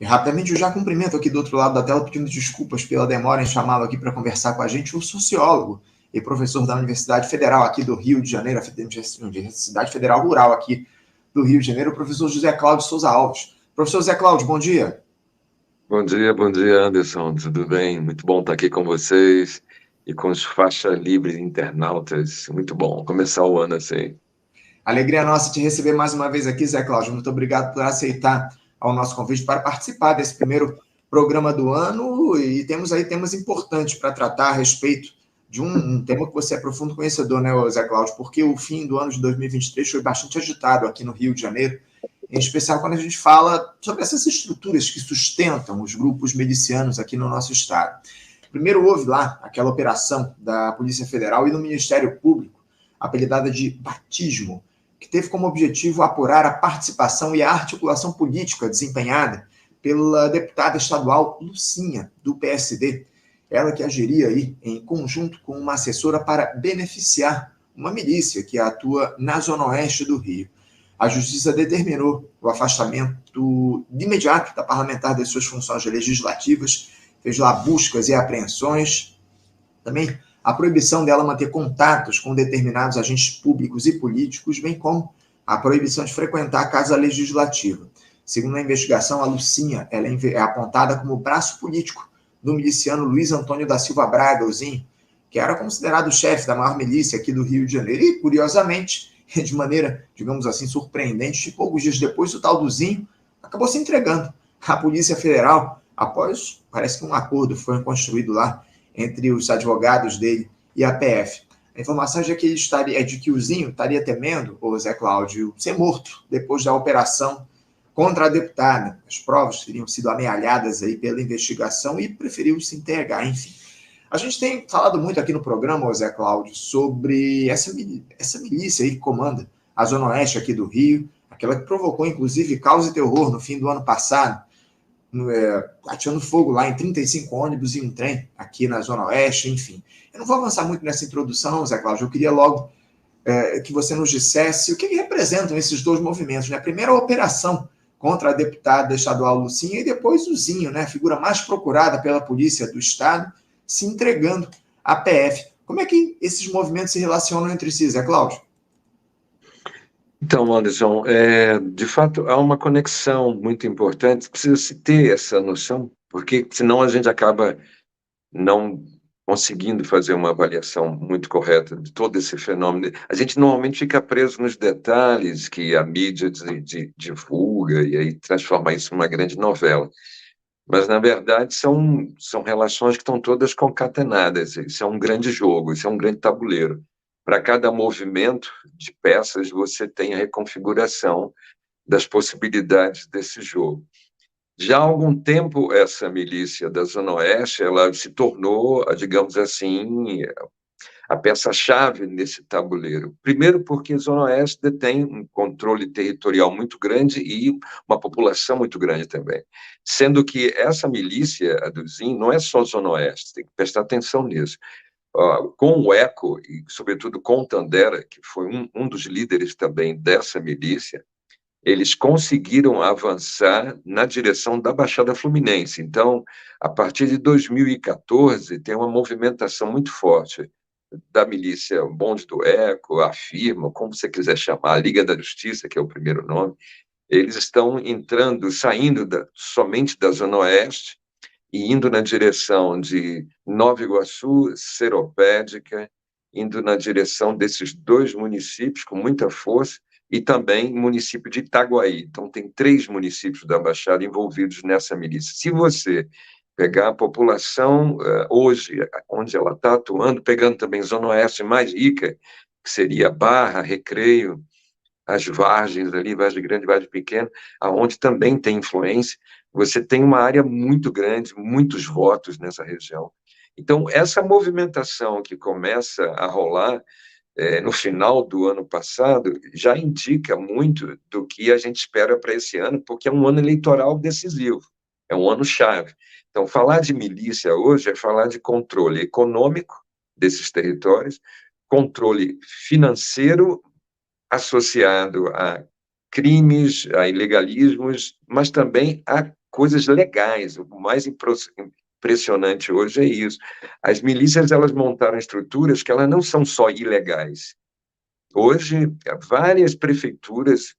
Rapidamente, eu já cumprimento aqui do outro lado da tela, pedindo desculpas pela demora em chamá-lo aqui para conversar com a gente, o sociólogo e professor da Universidade Federal aqui do Rio de Janeiro, a Universidade Federal Rural aqui do Rio de Janeiro, o professor José Cláudio Souza Alves. Professor José Cláudio, bom dia. Bom dia, Anderson. Tudo bem? Muito bom estar aqui com vocês e com os faixa livre internautas. Muito bom começar o ano assim. Alegria nossa te receber mais uma vez aqui, Zé Cláudio. Muito obrigado por aceitar o nosso convite para participar desse primeiro programa do ano. E temos aí temas importantes para tratar a respeito de um tema que você é profundo conhecedor, né, Zé Cláudio? Porque o fim do ano de 2023 foi bastante agitado aqui no Rio de Janeiro, em especial quando a gente fala sobre essas estruturas que sustentam os grupos milicianos aqui no nosso estado. Primeiro houve lá aquela operação da Polícia Federal e do Ministério Público, apelidada de batismo, que teve como objetivo apurar a participação e a articulação política desempenhada pela deputada estadual Lucinha, do PSD. Ela que agiria aí em conjunto com uma assessora para beneficiar uma milícia que atua na zona oeste do Rio. A Justiça determinou o afastamento de imediato da parlamentar das suas funções legislativas, fez lá buscas e apreensões, também a proibição dela manter contatos com determinados agentes públicos e políticos, bem como a proibição de frequentar a Casa Legislativa. Segundo a investigação, a Lucinha ela é apontada como braço político do miliciano Luiz Antônio da Silva Braga, Ozinho, que era considerado o chefe da maior milícia aqui do Rio de Janeiro. E, curiosamente, de maneira, digamos assim, surpreendente, poucos dias depois, o tal do Zinho acabou se entregando à Polícia Federal após, parece que um acordo foi construído lá entre os advogados dele e a PF. A informação é de que o Zinho estaria temendo, o Zé Cláudio, ser morto depois da operação contra a deputada. As provas teriam sido amealhadas aí pela investigação e preferiu se entregar, enfim. A gente tem falado muito aqui no programa, Zé Cláudio, sobre essa milícia aí que comanda a Zona Oeste aqui do Rio, aquela que provocou, inclusive, caos e terror no fim do ano passado, atirando fogo lá em 35 ônibus e um trem aqui na Zona Oeste, enfim. Eu não vou avançar muito nessa introdução, Zé Cláudio, eu queria logo que você nos dissesse o que representam esses dois movimentos, né? Primeiro, a operação contra a deputada estadual Lucinha e depois o Zinho, né? A figura mais procurada pela polícia do estado, se entregando à PF. Como é que esses movimentos se relacionam entre si, Zé Cláudio? Então, Anderson, de fato há uma conexão muito importante. Precisa se ter essa noção, porque senão a gente acaba não conseguindo fazer uma avaliação muito correta de todo esse fenômeno. A gente normalmente fica preso nos detalhes que a mídia divulga e aí transforma isso numa grande novela. Mas, na verdade, são relações que estão todas concatenadas. Isso é um grande jogo, isso é um grande tabuleiro. Para cada movimento de peças, você tem a reconfiguração das possibilidades desse jogo. Já há algum tempo, essa milícia da Zona Oeste, ela se tornou, digamos assim, a peça-chave nesse tabuleiro. Primeiro porque a Zona Oeste detém um controle territorial muito grande e uma população muito grande também. Sendo que essa milícia, a do Zinho, não é só Zona Oeste, tem que prestar atenção nisso. Com o ECO, e sobretudo com o Tandera, que foi um dos líderes também dessa milícia, eles conseguiram avançar na direção da Baixada Fluminense. Então, a partir de 2014, tem uma movimentação muito forte da milícia Bonde do Eco, a Firma, como você quiser chamar, a Liga da Justiça, que é o primeiro nome. Eles estão entrando, saindo somente da Zona Oeste e indo na direção de Nova Iguaçu, Seropédica, indo na direção desses dois municípios com muita força, e também município de Itaguaí. Então, tem 3 municípios da Baixada envolvidos nessa milícia. Se você pegar a população hoje, onde ela está atuando, pegando também Zona Oeste mais rica, que seria Barra, Recreio, as Vargens ali, Vargem Grande, Vargem Pequena, aonde também tem influência, você tem uma área muito grande, muitos votos nessa região. Então, essa movimentação que começa a rolar no final do ano passado, já indica muito do que a gente espera para esse ano, porque é um ano eleitoral decisivo, é um ano chave. Então, falar de milícia hoje é falar de controle econômico desses territórios, controle financeiro associado a crimes, a ilegalismos, mas também a coisas legais. O mais impressionante hoje é isso. As milícias, elas montaram estruturas que elas não são só ilegais. Hoje, várias prefeituras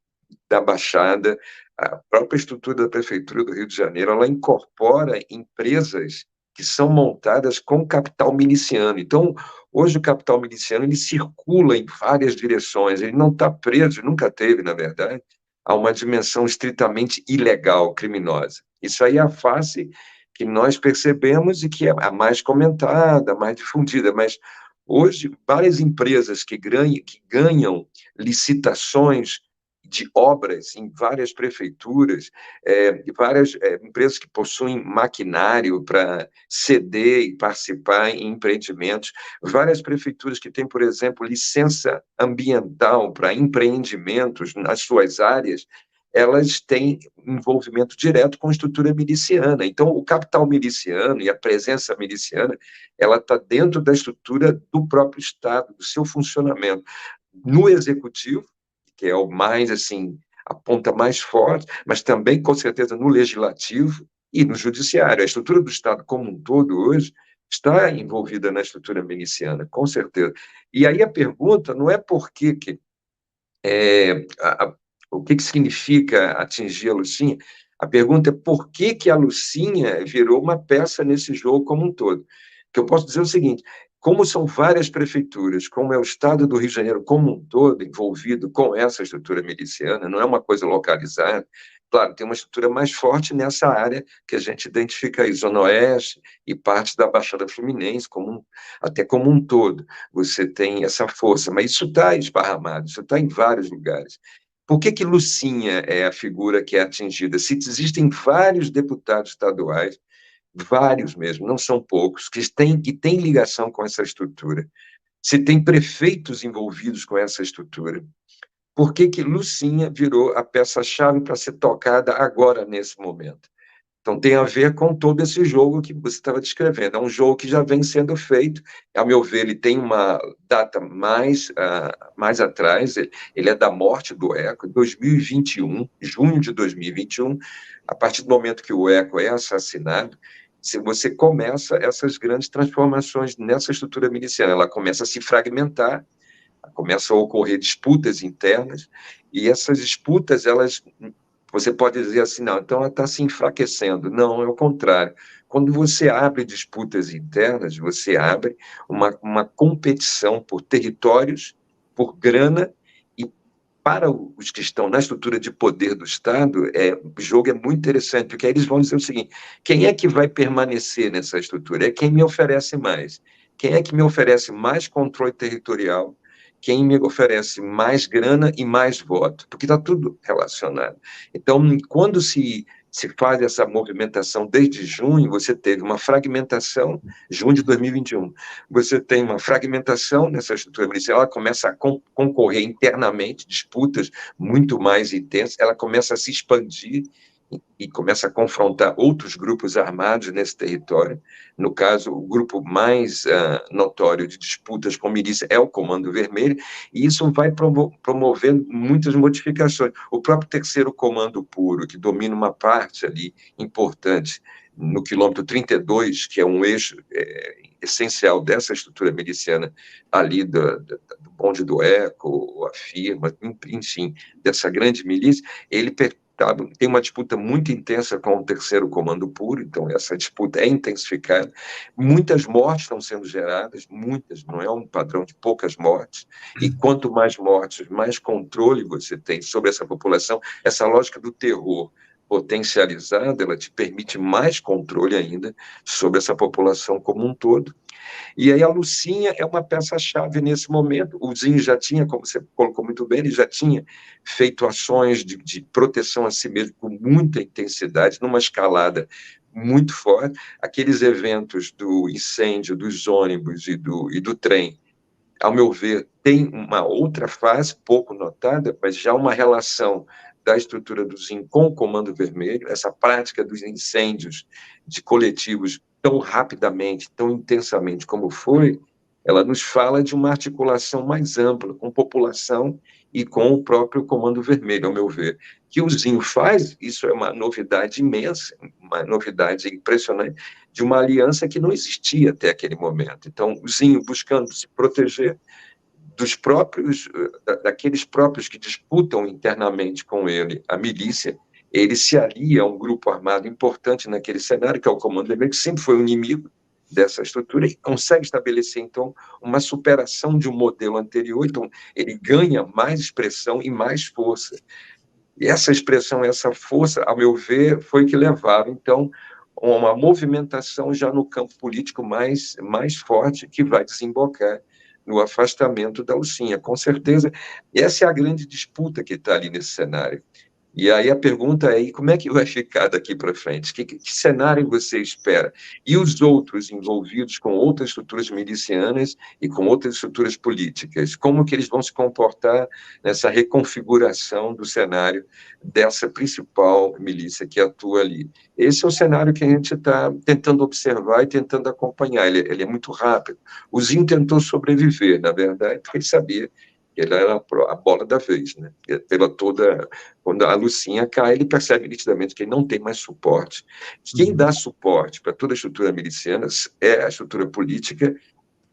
da Baixada, a própria estrutura da Prefeitura do Rio de Janeiro, ela incorpora empresas que são montadas com capital miliciano. Então, hoje o capital miliciano ele circula em várias direções, ele não está preso, nunca teve, na verdade, a uma dimensão estritamente ilegal, criminosa. Isso aí é a face que nós percebemos e que é a mais comentada, a mais difundida, mas hoje várias empresas que ganham licitações de obras em várias prefeituras, várias empresas que possuem maquinário para ceder e participar em empreendimentos, várias prefeituras que têm, por exemplo, licença ambiental para empreendimentos nas suas áreas, elas têm envolvimento direto com a estrutura miliciana. Então, o capital miliciano e a presença miliciana, ela está dentro da estrutura do próprio Estado, do seu funcionamento. No executivo, que é o mais, assim, a ponta mais forte, mas também, com certeza, no legislativo e no judiciário. A estrutura do Estado como um todo, hoje, está envolvida na estrutura miliciana, com certeza. E aí a pergunta não é por que o que significa atingir a Lucinha, a pergunta é por que a Lucinha virou uma peça nesse jogo como um todo. Que eu posso dizer o seguinte, como são várias prefeituras, como é o Estado do Rio de Janeiro como um todo envolvido com essa estrutura miliciana, não é uma coisa localizada, claro, tem uma estrutura mais forte nessa área que a gente identifica aí, Zona Oeste e parte da Baixada Fluminense, até como um todo, você tem essa força, mas isso está esparramado, isso está em vários lugares. Por que Lucinha é a figura que é atingida? Se existem vários deputados estaduais, vários mesmo, não são poucos, que têm ligação com essa estrutura. Se tem prefeitos envolvidos com essa estrutura, por que Lucinha virou a peça-chave para ser tocada agora, nesse momento? Então, tem a ver com todo esse jogo que você estava descrevendo. É um jogo que já vem sendo feito. A meu ver, ele tem uma data mais atrás. Ele é da morte do Eco, 2021, junho de 2021. A partir do momento que o Eco é assassinado, se você começa essas grandes transformações nessa estrutura miliciana, ela começa a se fragmentar, começam a ocorrer disputas internas, e essas disputas, você pode dizer assim, não, então ela está se enfraquecendo. Não, é o contrário. Quando você abre disputas internas, você abre uma competição por territórios, por grana, e para os que estão na estrutura de poder do Estado, o jogo é muito interessante, porque aí eles vão dizer o seguinte, quem é que vai permanecer nessa estrutura? É quem me oferece mais. Quem é que me oferece mais controle territorial? Quem me oferece mais grana e mais voto, porque está tudo relacionado. Então, quando se faz essa movimentação desde junho, você teve uma fragmentação, junho de 2021, você tem uma fragmentação nessa estrutura policial, ela começa a concorrer internamente, disputas muito mais intensas, ela começa a se expandir e começa a confrontar outros grupos armados nesse território. No caso, o grupo mais notório de disputas com milícia é o Comando Vermelho, e isso vai promovendo muitas modificações. O próprio Terceiro Comando Puro, que domina uma parte ali importante no quilômetro 32, que é um eixo essencial dessa estrutura miliciana ali do Bonde do Eco, a firma, enfim, dessa grande milícia, ele tem uma disputa muito intensa com o Terceiro Comando Puro, então essa disputa é intensificada. Muitas mortes estão sendo geradas, muitas, não é um padrão de poucas mortes, e quanto mais mortes, mais controle você tem sobre essa população. Essa lógica do terror potencializada, ela te permite mais controle ainda sobre essa população como um todo. E aí a Lucinha é uma peça-chave nesse momento. O Zinho já tinha, como você colocou muito bem, ele já tinha feito ações de proteção a si mesmo com muita intensidade, numa escalada muito forte. Aqueles eventos do incêndio dos ônibus e do trem, ao meu ver, tem uma outra fase, pouco notada, mas já uma relação da estrutura do Zinho com o Comando Vermelho, essa prática dos incêndios de coletivos tão rapidamente, tão intensamente como foi, ela nos fala de uma articulação mais ampla com a população e com o próprio Comando Vermelho, ao meu ver. Que o Zinho faz, isso é uma novidade imensa, uma novidade impressionante, de uma aliança que não existia até aquele momento. Então, o Zinho buscando se proteger dos próprios, daqueles próprios que disputam internamente com ele a milícia, ele se alia a um grupo armado importante naquele cenário, que é o Comando Vermelho, que sempre foi um inimigo dessa estrutura, e consegue estabelecer, então, uma superação de um modelo anterior. Então, ele ganha mais expressão e mais força. E essa expressão, essa força, ao meu ver, foi que levaram, então, a uma movimentação já no campo político mais forte, que vai desembocar no afastamento da Lucinha. Com certeza, essa é a grande disputa que está ali nesse cenário. E aí a pergunta é, e como é que vai ficar daqui para frente? Que cenário você espera? E os outros envolvidos com outras estruturas milicianas e com outras estruturas políticas, como que eles vão se comportar nessa reconfiguração do cenário dessa principal milícia que atua ali? Esse é o cenário que a gente está tentando observar e tentando acompanhar. Ele é muito rápido. O Zinho tentou sobreviver, na verdade, porque ele sabia que ele era a bola da vez, né? Pela toda, quando a Lucinha cai, ele percebe nitidamente que ele não tem mais suporte. Quem dá suporte para toda a estrutura miliciana é a estrutura política,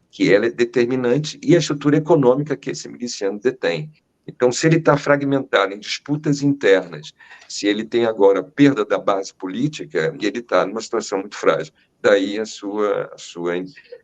que ela é determinante, e a estrutura econômica que esse miliciano detém. Então, se ele está fragmentado em disputas internas, se ele tem agora perda da base política, ele está numa situação muito frágil. Daí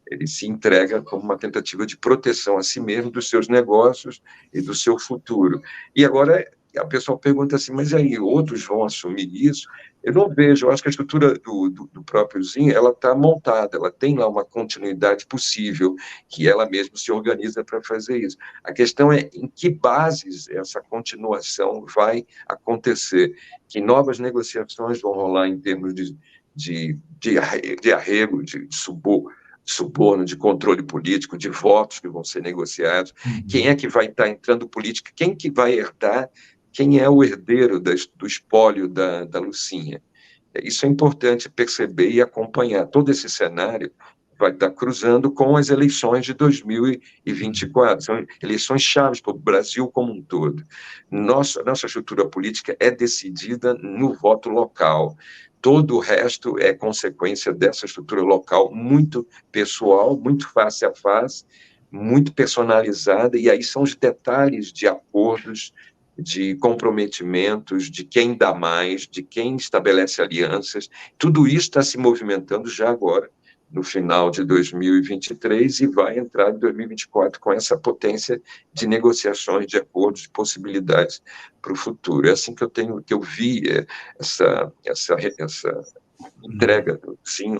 ele se entrega como uma tentativa de proteção a si mesmo, dos seus negócios e do seu futuro. E agora a pessoa pergunta assim, mas aí outros vão assumir isso? Eu não vejo, eu acho que a estrutura do próprio Zinho, ela está montada, ela tem lá uma continuidade possível, que ela mesma se organiza para fazer isso. A questão é em que bases essa continuação vai acontecer, que novas negociações vão rolar em termos de arrego, de suborno, de controle político, de votos que vão ser negociados, quem é que vai estar entrando política, quem que vai herdar, quem é o herdeiro do espólio da Lucinha. Isso é importante perceber e acompanhar. Todo esse cenário vai estar cruzando com as eleições de 2024. São eleições chaves para o Brasil como um todo. Nossa estrutura política é decidida no voto local. Todo o resto é consequência dessa estrutura local muito pessoal, muito face a face, muito personalizada, e aí são os detalhes de acordos, de comprometimentos, de quem dá mais, de quem estabelece alianças. Tudo isso está se movimentando já agora, no final de 2023, e vai entrar em 2024 com essa potência de negociações, de acordos, de possibilidades para o futuro. É assim que eu vi essa entrega, sim,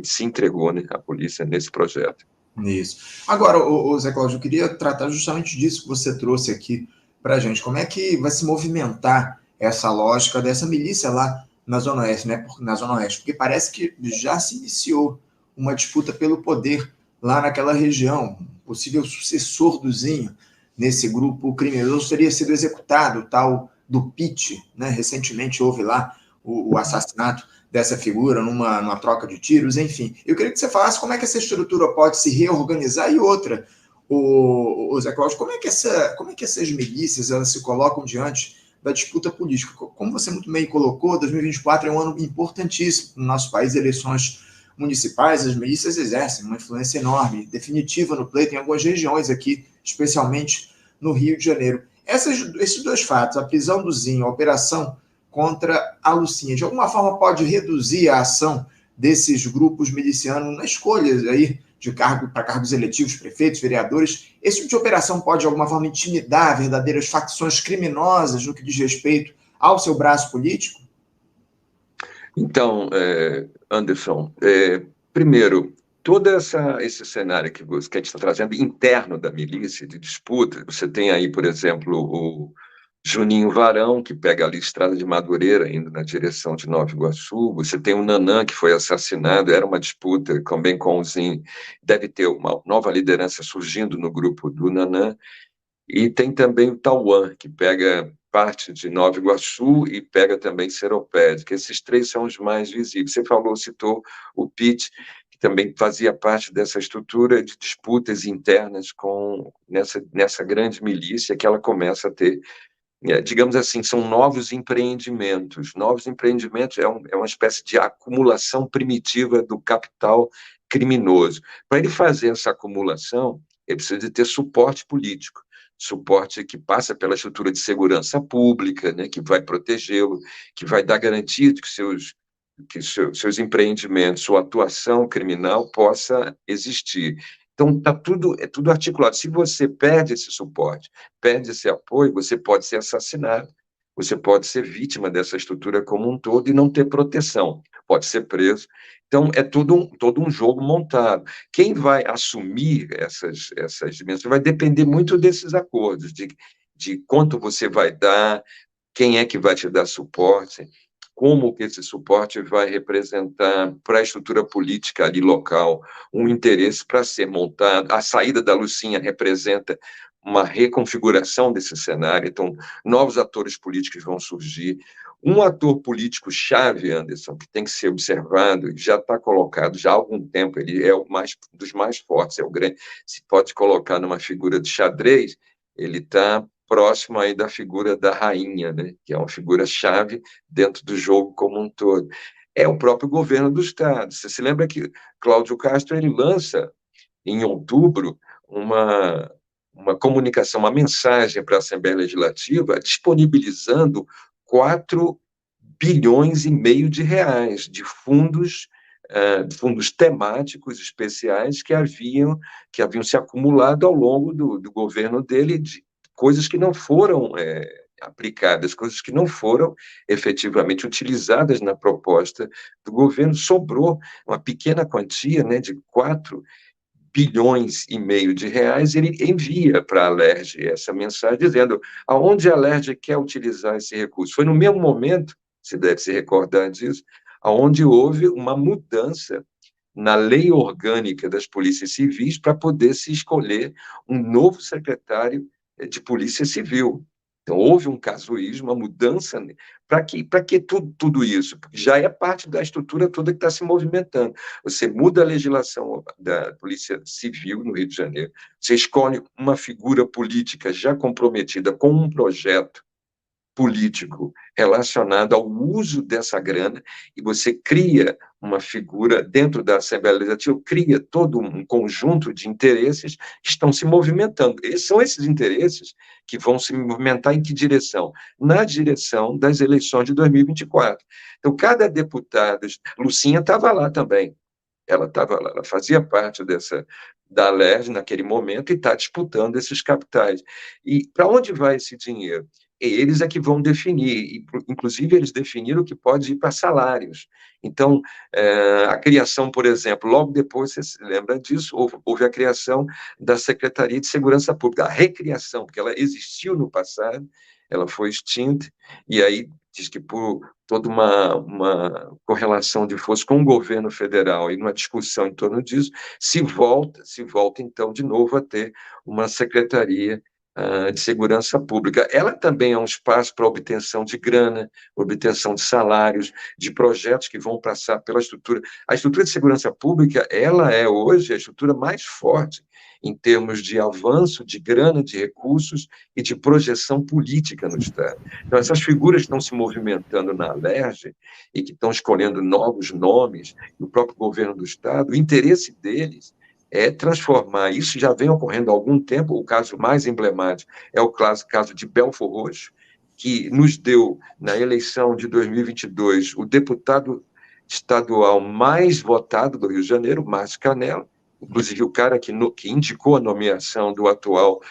se entregou, né, a polícia nesse projeto. Isso. Agora, Zé Cláudio, eu queria tratar justamente disso que você trouxe aqui para a gente. Como é que vai se movimentar essa lógica dessa milícia lá na Zona Oeste, né? Na Zona Oeste, porque parece que já se iniciou uma disputa pelo poder lá naquela região. Um possível sucessor do Zinho nesse grupo criminoso teria sido executado, o tal do Pitt, né? Recentemente houve lá o assassinato dessa figura numa troca de tiros, enfim. Eu queria que você falasse como é que essa estrutura pode se reorganizar e outra, o Zé Cláudio, como é que essas milícias elas se colocam diante da disputa política? Como você muito bem colocou, 2024 é um ano importantíssimo no nosso país, eleições municipais, as milícias exercem uma influência enorme, definitiva no pleito em algumas regiões aqui, especialmente no Rio de Janeiro. Esses dois fatos, a prisão do Zinho, a operação contra a Lucinha, de alguma forma pode reduzir a ação desses grupos milicianos na escolha aí de cargo para cargos eletivos, prefeitos, vereadores. Esse tipo de operação pode de alguma forma intimidar verdadeiras facções criminosas no que diz respeito ao seu braço político? Então, Anderson, primeiro, todo esse cenário que a gente está trazendo interno da milícia, de disputa, você tem aí, por exemplo, o Juninho Varão, que pega ali a estrada de Madureira, indo na direção de Nova Iguaçu. Você tem o Nanã, que foi assassinado, era uma disputa também com o Zinho. Deve ter uma nova liderança surgindo no grupo do Nanã. E tem também o Tauã, que pega parte de Nova Iguaçu e pega também Seropédica. Esses três são os mais visíveis. Você citou o Pitt, que também fazia parte dessa estrutura de disputas internas nessa grande milícia que ela começa a ter. Digamos assim, são novos empreendimentos. Novos empreendimentos é uma espécie de acumulação primitiva do capital criminoso. Para ele fazer essa acumulação, ele precisa de ter suporte político, suporte que passa pela estrutura de segurança pública, né, que vai protegê-lo, que vai dar garantia de que seus empreendimentos, sua atuação criminal possa existir. Então, é tudo articulado. Se você perde esse suporte, perde esse apoio, você pode ser assassinado, você pode ser vítima dessa estrutura como um todo e não ter proteção, pode ser preso. Então, é todo um jogo montado. Quem vai assumir essas dimensões vai depender muito desses acordos, de quanto você vai dar, quem é que vai te dar suporte, como que esse suporte vai representar para a estrutura política ali local um interesse para ser montado. A saída da Lucinha representa uma reconfiguração desse cenário, então novos atores políticos vão surgir. Um ator político chave, Anderson, que tem que ser observado, já está colocado já há algum tempo, ele é dos mais fortes, é o grande, se pode colocar numa figura de xadrez, ele está próximo aí da figura da rainha, né, que é uma figura-chave dentro do jogo como um todo. É o próprio governo do Estado. Você se lembra que Cláudio Castro ele lança, em outubro, uma comunicação, uma mensagem para a Assembleia Legislativa disponibilizando 4,5 bilhões de reais de fundos temáticos especiais que haviam se acumulado ao longo do governo dele, de coisas que não foram aplicadas, coisas que não foram efetivamente utilizadas na proposta do governo. Sobrou uma pequena quantia, né, de 4,5 bilhões de reais, ele envia para a Alerj essa mensagem dizendo aonde a Alerj quer utilizar esse recurso. Foi no mesmo momento, você deve se recordar disso, onde houve uma mudança na lei orgânica das polícias civis para poder se escolher um novo secretário de polícia civil. Então, houve um casuísmo, uma mudança. Para que tudo isso? Porque já é parte da estrutura toda que está se movimentando. Você muda a legislação da Polícia Civil no Rio de Janeiro, você escolhe uma figura política já comprometida com um projeto político relacionado ao uso dessa grana, e você cria uma figura dentro da Assembleia Legislativa, cria todo um conjunto de interesses que estão se movimentando. São esses interesses que vão se movimentar em que direção? Na direção das eleições de 2024. Então, cada deputado... Lucinha estava lá também. Ela estava lá, ela fazia parte da Alerj naquele momento e está disputando esses capitais. E para onde vai esse dinheiro? Eles é que vão definir, inclusive eles definiram que pode ir para salários. Então, a criação, por exemplo, logo depois, você se lembra disso, houve a criação da Secretaria de Segurança Pública, a recriação, porque ela existiu no passado, ela foi extinta, e aí diz que por toda uma correlação de força com o governo federal e uma discussão em torno disso, se volta então de novo a ter uma secretaria de segurança pública. Ela também é um espaço para obtenção de grana, obtenção de salários, de projetos que vão passar pela estrutura. A estrutura de segurança pública, ela é hoje a estrutura mais forte em termos de avanço de grana, de recursos e de projeção política no Estado. Então, essas figuras estão se movimentando na Alerj e que estão escolhendo novos nomes, e o próprio governo do Estado, o interesse deles é transformar, isso já vem ocorrendo há algum tempo, o caso mais emblemático é o caso de Belfor Roxo, que nos deu, na eleição de 2022, o deputado estadual mais votado do Rio de Janeiro, Márcio Canella, inclusive o cara que indicou a nomeação do atual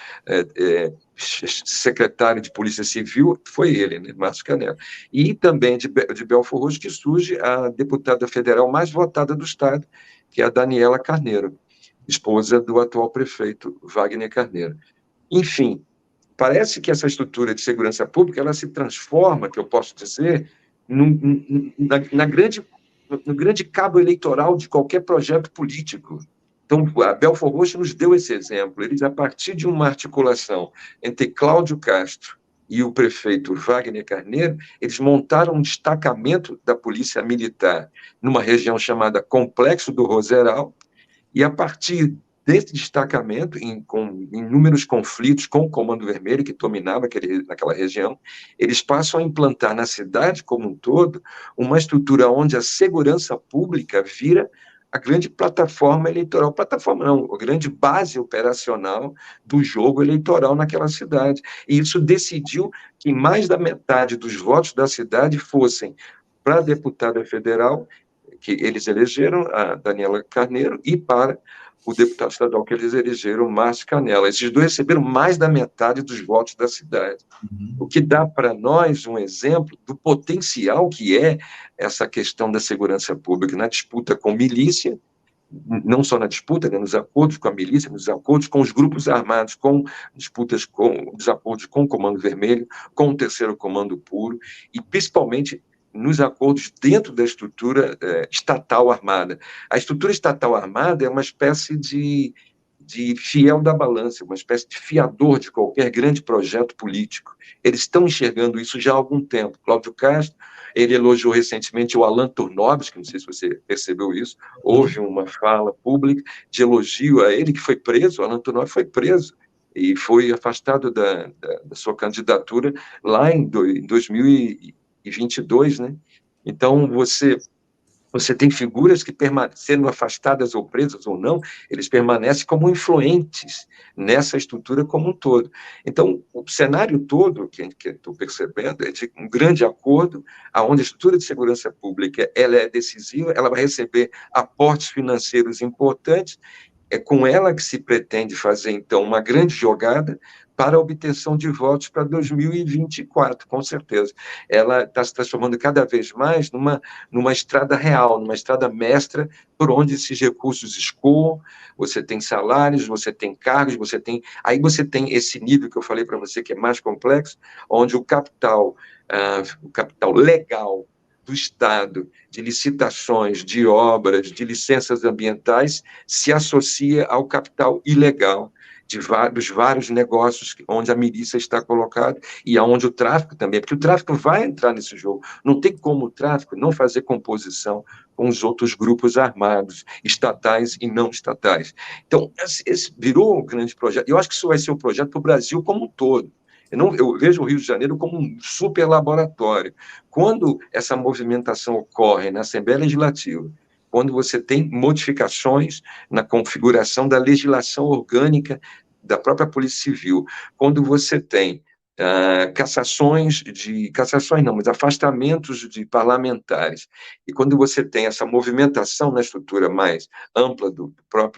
secretário de Polícia Civil foi ele, né, Márcio Canella. E também de Belfor Roxo que surge a deputada federal mais votada do Estado, que é a Daniela Carneiro, esposa do atual prefeito Wagner Carneiro. Enfim, parece que essa estrutura de segurança pública ela se transforma, que eu posso dizer, no grande cabo eleitoral de qualquer projeto político. Então, a Belfor Roxo nos deu esse exemplo. Eles, a partir de uma articulação entre Cláudio Castro e o prefeito Wagner Carneiro, eles montaram um destacamento da Polícia Militar numa região chamada Complexo do Roseral, e a partir desse destacamento, com inúmeros conflitos com o Comando Vermelho, que dominava naquela região, eles passam a implantar na cidade como um todo uma estrutura onde a segurança pública vira a grande plataforma eleitoral, plataforma não, a grande base operacional do jogo eleitoral naquela cidade. E isso decidiu que mais da metade dos votos da cidade fossem para a deputada federal, que eles elegeram, a Daniela Carneiro, e para o deputado estadual que eles elegeram, Márcio Canella. Esses dois receberam mais da metade dos votos da cidade. O que dá para nós um exemplo do potencial que é essa questão da segurança pública na disputa com milícia, não só na disputa, né, nos acordos com a milícia, nos acordos com os grupos armados, com disputas, com desacordos com o Comando Vermelho, com o Terceiro Comando Puro, e principalmente nos acordos dentro da estrutura estatal armada. A estrutura estatal armada é uma espécie de fiel da balança, uma espécie de fiador de qualquer grande projeto político. Eles estão enxergando isso já há algum tempo. Cláudio Castro, ele elogiou recentemente o Alan Turnovski, não sei se você percebeu isso, houve uma fala pública de elogio a ele, que foi preso, o Alan Turnovski foi preso, e foi afastado da sua candidatura lá em 2022, né? Então, você tem figuras que, sendo afastadas ou presas ou não, eles permanecem como influentes nessa estrutura como um todo. Então, o cenário todo que estou percebendo é de um grande acordo, onde a estrutura de segurança pública ela é decisiva, ela vai receber aportes financeiros importantes, é com ela que se pretende fazer, então, uma grande jogada para a obtenção de votos para 2024, com certeza. Ela está se transformando cada vez mais numa estrada real, numa estrada mestra, por onde esses recursos escoam, você tem salários, você tem cargos, aí você tem esse nível que eu falei para você, que é mais complexo, onde o capital legal do Estado, de licitações, de obras, de licenças ambientais, se associa ao capital ilegal dos vários negócios onde a milícia está colocada e aonde o tráfico também, porque o tráfico vai entrar nesse jogo. Não tem como o tráfico não fazer composição com os outros grupos armados, estatais e não estatais. Então, esse virou um grande projeto. Eu acho que isso vai ser um projeto para o Brasil como um todo. Eu vejo o Rio de Janeiro como um super laboratório. Quando essa movimentação ocorre na Assembleia Legislativa, quando você tem modificações na configuração da legislação orgânica da própria Polícia Civil, quando você tem cassações não, mas afastamentos de parlamentares, e quando você tem essa movimentação na estrutura mais ampla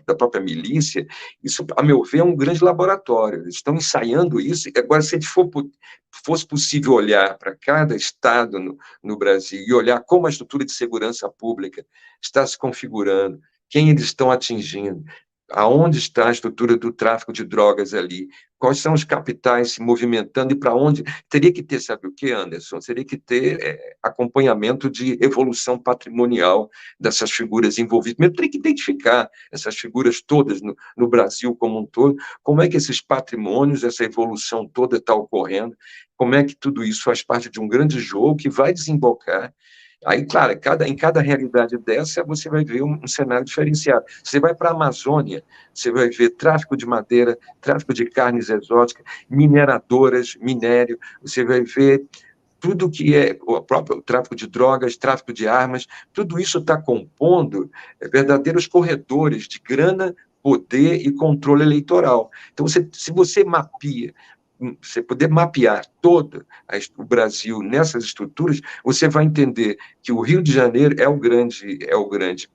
da própria milícia, isso, a meu ver, é um grande laboratório. Eles estão ensaiando isso, e agora, se fosse possível olhar para cada estado no Brasil e olhar como a estrutura de segurança pública está se configurando, quem eles estão atingindo, aonde está a estrutura do tráfico de drogas ali, quais são os capitais se movimentando e para onde. Teria que ter, sabe o que, Anderson? Teria que ter acompanhamento de evolução patrimonial dessas figuras envolvidas. Mesmo teria que identificar essas figuras todas no Brasil como um todo, como é que esses patrimônios, essa evolução toda está ocorrendo, como é que tudo isso faz parte de um grande jogo que vai desembocar. Aí, claro, em cada realidade dessa, você vai ver um cenário diferenciado. Você vai para a Amazônia, você vai ver tráfico de madeira, tráfico de carnes exóticas, mineradoras, minério, você vai ver tudo que é o próprio tráfico de drogas, tráfico de armas, tudo isso está compondo verdadeiros corredores de grana, poder e controle eleitoral. Então, se você poder mapear todo o Brasil nessas estruturas, você vai entender que o Rio de Janeiro é o grande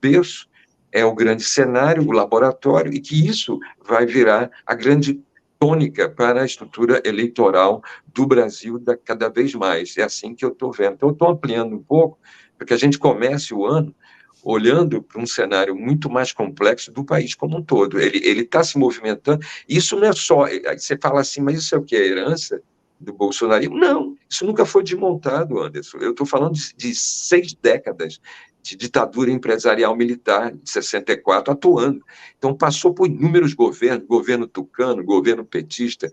berço, é o grande cenário, o laboratório, e que isso vai virar a grande tônica para a estrutura eleitoral do Brasil cada vez mais. É assim que eu estou vendo. Então, eu estou ampliando um pouco, para que a gente comece o ano olhando para um cenário muito mais complexo do país como um todo. Ele está se movimentando. Isso não é só... Aí você fala assim, mas isso é o que? A herança do bolsonarismo? Não, isso nunca foi desmontado, Anderson. Eu estou falando de 6 décadas de ditadura empresarial militar, de 64, atuando. Então, passou por inúmeros governos, governo tucano, governo petista,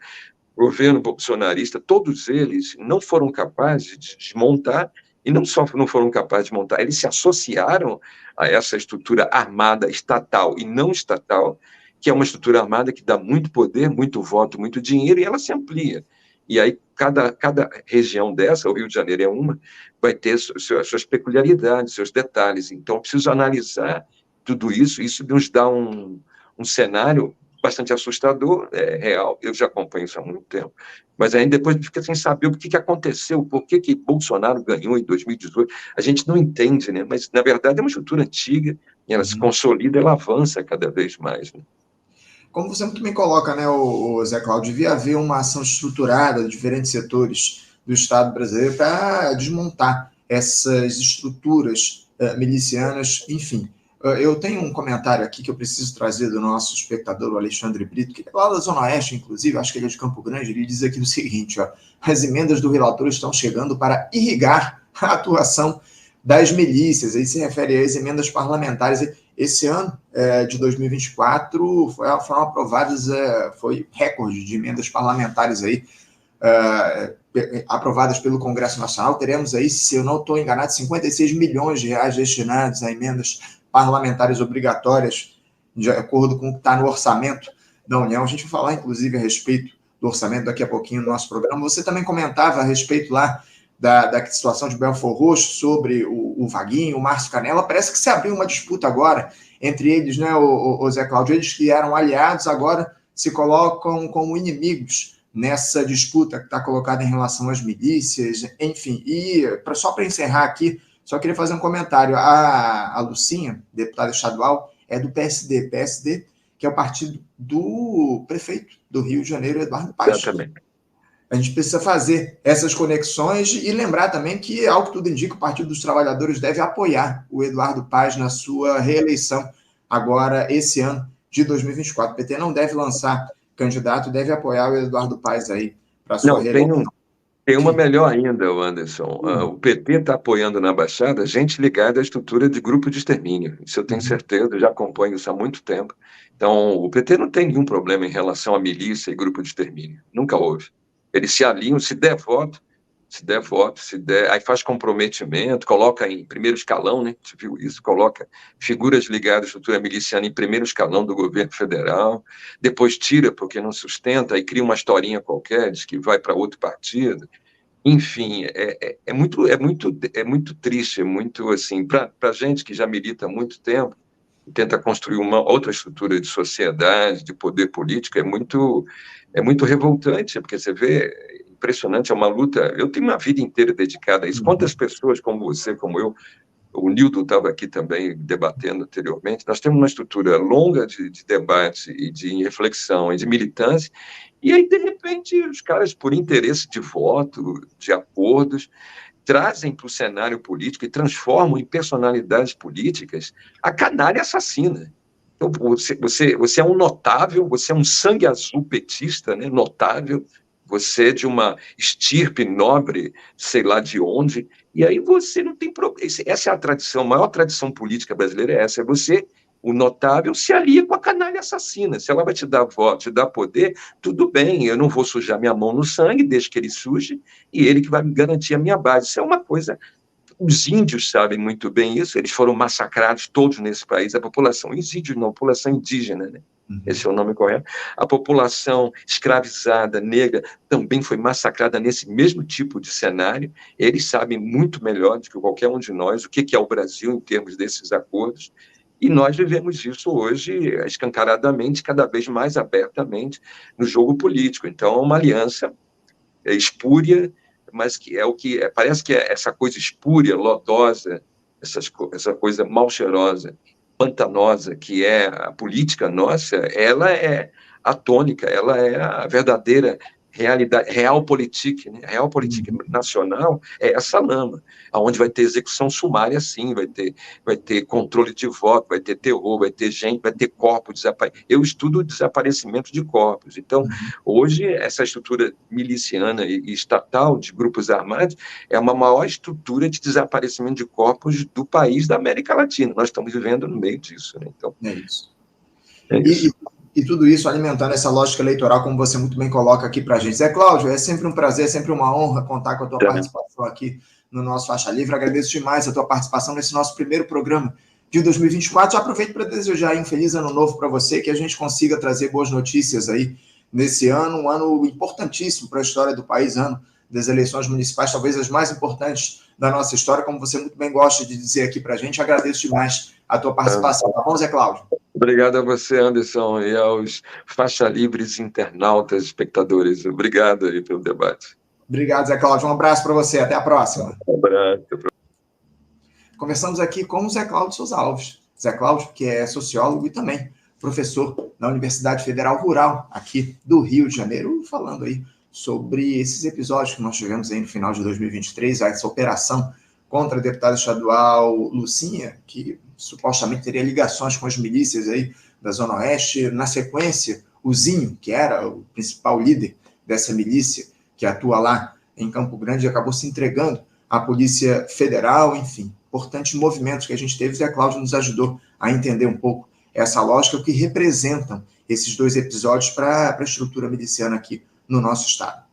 governo bolsonarista, todos eles não foram capazes de montar, e não só não foram capazes de montar, eles se associaram a essa estrutura armada estatal e não estatal, que é uma estrutura armada que dá muito poder, muito voto, muito dinheiro, e ela se amplia. E aí, cada região dessa, o Rio de Janeiro é uma, vai ter suas peculiaridades, seus detalhes. Então, preciso analisar tudo isso. Isso nos dá um cenário bastante assustador, real. Eu já acompanho isso há muito tempo. Mas aí depois fica sem saber o que aconteceu, por que Bolsonaro ganhou em 2018. A gente não entende, né? Mas, na verdade, é uma estrutura antiga, e ela se consolida, ela avança cada vez mais, né? Como você muito bem coloca, né, o Zé Cláudio, devia haver uma ação estruturada de diferentes setores do Estado brasileiro para desmontar essas estruturas milicianas, enfim. Eu tenho um comentário aqui que eu preciso trazer do nosso espectador, o Alexandre Brito, que é lá da Zona Oeste, inclusive, acho que ele é de Campo Grande. Ele diz aqui o seguinte: ó, as emendas do relator estão chegando para irrigar a atuação das milícias. Aí se refere às emendas parlamentares. Esse ano de 2024 foram aprovadas, foi recorde de emendas parlamentares aí, aprovadas pelo Congresso Nacional. Teremos aí, se eu não estou enganado, 56 milhões de reais destinados a emendas parlamentares obrigatórias, de acordo com o que está no orçamento da União. A gente vai falar, inclusive, a respeito do orçamento daqui a pouquinho no nosso programa. Você também comentava a respeito lá da situação de Belford Roxo, sobre o Vaguinho, o Márcio Canela. Parece que se abriu uma disputa agora entre eles, né, o Zé Cláudio? Eles que eram aliados agora se colocam como inimigos nessa disputa que está colocada em relação às milícias, enfim. E só para encerrar aqui, só queria fazer um comentário. A Lucinha, deputada estadual, é do PSD, que é o partido do prefeito do Rio de Janeiro, Eduardo Paes. Exatamente. A gente precisa fazer essas conexões e lembrar também que, ao que tudo indica, o Partido dos Trabalhadores deve apoiar o Eduardo Paes na sua reeleição agora, esse ano de 2024. O PT não deve lançar candidato, deve apoiar o Eduardo Paes aí para a sua reeleição. Tem uma melhor ainda, Anderson. O PT está apoiando na Baixada gente ligada à estrutura de grupo de extermínio. Isso eu tenho certeza, eu já acompanho isso há muito tempo. Então, o PT não tem nenhum problema em relação à milícia e grupo de extermínio. Nunca houve. Eles se alinham, se der voto, aí faz comprometimento, coloca em primeiro escalão, né? Você viu isso? Coloca figuras ligadas à estrutura miliciana em primeiro escalão do governo federal, depois tira porque não sustenta, aí cria uma historinha qualquer, diz que vai para outro partido. Enfim, é muito triste, é muito assim, para gente que já milita há muito tempo e tenta construir uma outra estrutura de sociedade, de poder político, é muito revoltante, porque você vê, impressionante, é uma luta. Eu tenho uma vida inteira dedicada a isso. Quantas pessoas como você, como eu, o Nildo estava aqui também debatendo anteriormente, nós temos uma estrutura longa de debate e de reflexão e de militância, e aí, de repente, os caras, por interesse de voto, de acordos, trazem para o cenário político e transformam em personalidades políticas a canalha assassina. Então, você é um notável, você é um sangue azul petista, né? Notável, você é de uma estirpe nobre, sei lá de onde, e aí você não tem problema. Essa é a tradição, a maior tradição política brasileira é essa, é você, o notável, se alia com a canalha assassina. Se ela vai te dar voto, te dar poder, tudo bem, eu não vou sujar minha mão no sangue, deixa que ele suje, e ele que vai me garantir a minha base. Isso é uma coisa... Os índios sabem muito bem isso, eles foram massacrados todos nesse país, a população, os índios não, a população indígena, né? Esse é o nome correto. A população escravizada, negra, também foi massacrada nesse mesmo tipo de cenário. Eles sabem muito melhor do que qualquer um de nós o que é o Brasil em termos desses acordos. E nós vivemos isso hoje escancaradamente, cada vez mais abertamente no jogo político. Então, é uma aliança espúria, mas que é o que parece que é essa coisa espúria, lodosa, essa coisa mal cheirosa, pantanosa, que é a política nossa, ela é a tônica, ela é a verdadeira realidade, realpolitik, né? A realpolitik nacional é essa lama, onde vai ter execução sumária, sim, vai ter controle de voto, vai ter terror, vai ter gente, vai ter corpos desaparecidos. Eu estudo o desaparecimento de corpos. Então, hoje, essa estrutura miliciana e estatal de grupos armados é uma maior estrutura de desaparecimento de corpos do país da América Latina. Nós estamos vivendo no meio disso, né? Então, é isso. É isso. E tudo isso alimentando essa lógica eleitoral, como você muito bem coloca aqui para a gente. Zé Cláudio, é sempre um prazer, é sempre uma honra contar com a tua participação aqui no nosso Faixa Livre. Agradeço demais a tua participação nesse nosso primeiro programa de 2024. Já aproveito para desejar um feliz ano novo para você, que a gente consiga trazer boas notícias aí nesse ano, um ano importantíssimo para a história do país, ano das eleições municipais, talvez as mais importantes da nossa história, como você muito bem gosta de dizer aqui para a gente. Agradeço demais a tua participação. Tá bom, Zé Cláudio? Obrigado a você, Anderson, e aos Faixa Livres internautas, espectadores. Obrigado aí pelo debate. Obrigado, Zé Cláudio. Um abraço para você. Até a próxima. Um abraço. Conversamos aqui com o Zé Cláudio Souza Alves. Zé Cláudio, que é sociólogo e também professor na Universidade Federal Rural, aqui do Rio de Janeiro, falando aí sobre esses episódios que nós tivemos aí no final de 2023, essa operação contra a deputada estadual Lucinha, que supostamente teria ligações com as milícias aí da Zona Oeste. Na sequência, o Zinho, que era o principal líder dessa milícia, que atua lá em Campo Grande, acabou se entregando à Polícia Federal. Enfim, importantes movimentos que a gente teve. O Zé Cláudio nos ajudou a entender um pouco essa lógica, o que representam esses dois episódios para a estrutura miliciana aqui no nosso estado.